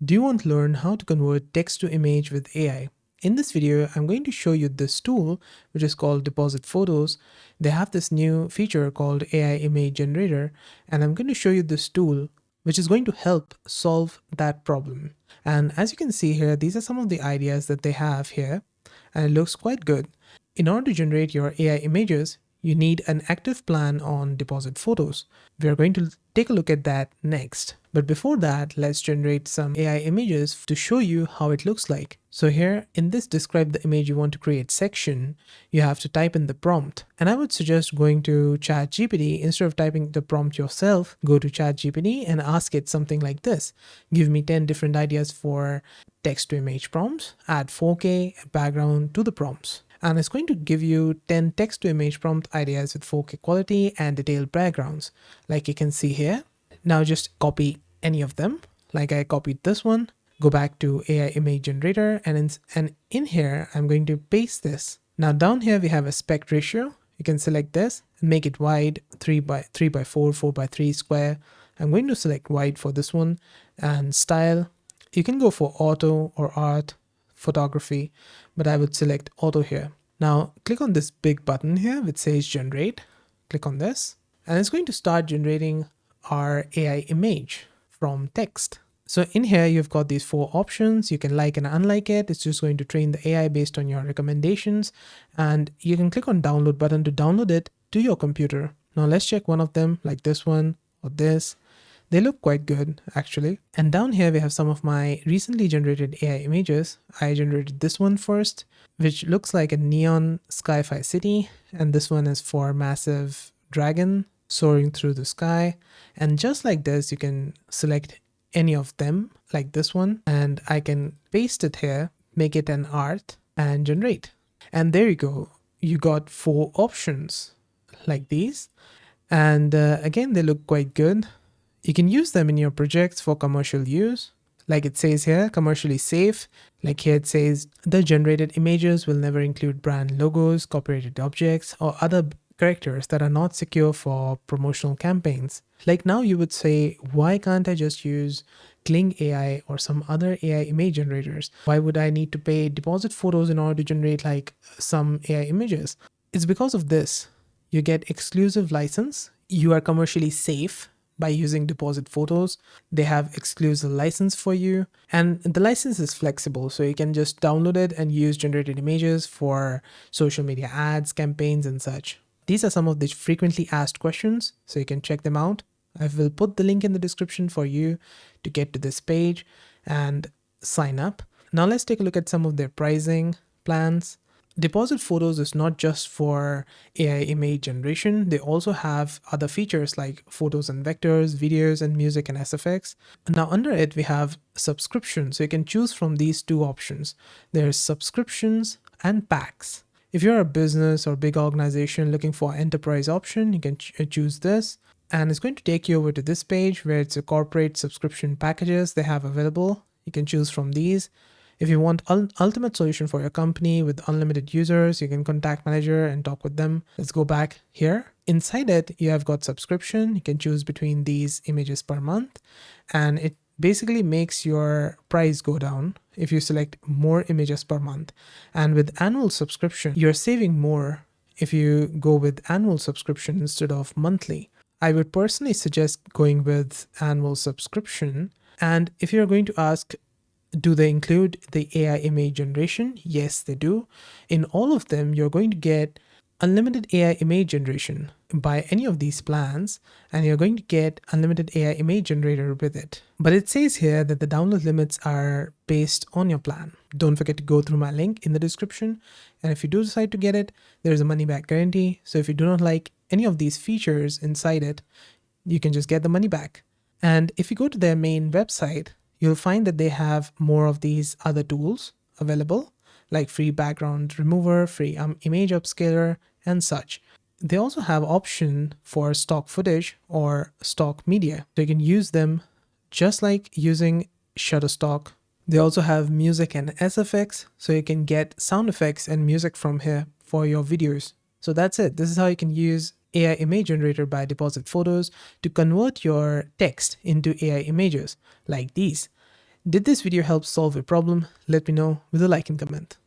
Do you want to learn how to convert text to image with AI? In this video, I'm going to show you this tool, which is called Depositphotos. They have this new feature called AI Image Generator, and I'm going to show you this tool, which is going to help solve that problem. And as you can see here, these are some of the ideas that they have here, and it looks quite good. In order to generate your AI images, you need an active plan on Depositphotos. We are going to take a look at that next. But before that, let's generate some AI images to show you how it looks like. So here in this describe the image you want to create section, you have to type in the prompt. And I would suggest going to ChatGPT. Instead of typing the prompt yourself, go to ChatGPT and ask it something like this. Give me 10 different ideas for text to image prompts, add 4K background to the prompts. And it's going to give you 10 text to image prompt ideas with 4K quality and detailed backgrounds, like you can see here. Now just copy any of them, like I copied this one, go back to AI Image Generator, and in here, I'm going to paste this. Now down here, we have aspect ratio. You can select this and make it wide, 3 by 4, 4 by 3 square. I'm going to select wide for this one, and style. You can go for auto or art, photography, but I would select auto here. Now click on this big button here which says generate. Click on this and it's going to start generating our AI image from text. So in here you've got these 4 options. You can like and unlike it. It's just going to train the AI based on your recommendations, and you can click on download button to download it to your computer. Now let's check one of them, like this one or this. They look quite good actually. And down here we have some of my recently generated AI images. I generated this one first, which looks like a neon sci-fi city. And this one is for massive dragon soaring through the sky. And just like this, you can select any of them like this one, and I can paste it here, make it an art and generate. And there you go. You got 4 options like these. And again, they look quite good. You can use them in your projects for commercial use. Like it says here, commercially safe. Like here it says, the generated images will never include brand logos, copyrighted objects, or other characters that are not secure for promotional campaigns. Like now you would say, why can't I just use Kling AI or some other AI image generators? Why would I need to pay Depositphotos in order to generate like some AI images? It's because of this. You get exclusive license. You are commercially safe by using Depositphotos. They have exclusive license for you, and the license is flexible, so you can just download it and use generated images for social media ads, campaigns, and such. These are some of the frequently asked questions, so you can check them out. I will put the link in the description for you to get to this page and sign up. Now let's take a look at some of their pricing plans. Depositphotos is not just for AI image generation. They also have other features like photos and vectors, videos and music and SFX. Now under it, we have subscription. So you can choose from these 2 options. There's subscriptions and packs. If you're a business or big organization looking for enterprise option, you can choose this. And it's going to take you over to this page where it's a corporate subscription packages they have available. You can choose from these. If you want ultimate solution for your company with unlimited users, you can contact manager and talk with them. Let's go back here. Inside it, you have got subscription. You can choose between these images per month, and it basically makes your price go down if you select more images per month. And with annual subscription, you're saving more if you go with annual subscription instead of monthly. I would personally suggest going with annual subscription. And if you're going to ask, do they include the AI image generation? Yes, they do. In all of them, you're going to get unlimited AI image generation by any of these plans, and you're going to get unlimited AI image generator with it. But it says here that the download limits are based on your plan. Don't forget to go through my link in the description. And if you do decide to get it, there's a money back guarantee. So if you do not like any of these features inside it, you can just get the money back. And if you go to their main website, you'll find that they have more of these other tools available, like free background remover, free image upscaler, and such. They also have option for stock footage or stock media. So you can use them just like using Shutterstock. They also have music and SFX, so you can get sound effects and music from here for your videos. So that's it. This is how you can use AI Image Generator by Depositphotos to convert your text into AI images like these. Did this video help solve a problem? Let me know with a like and comment.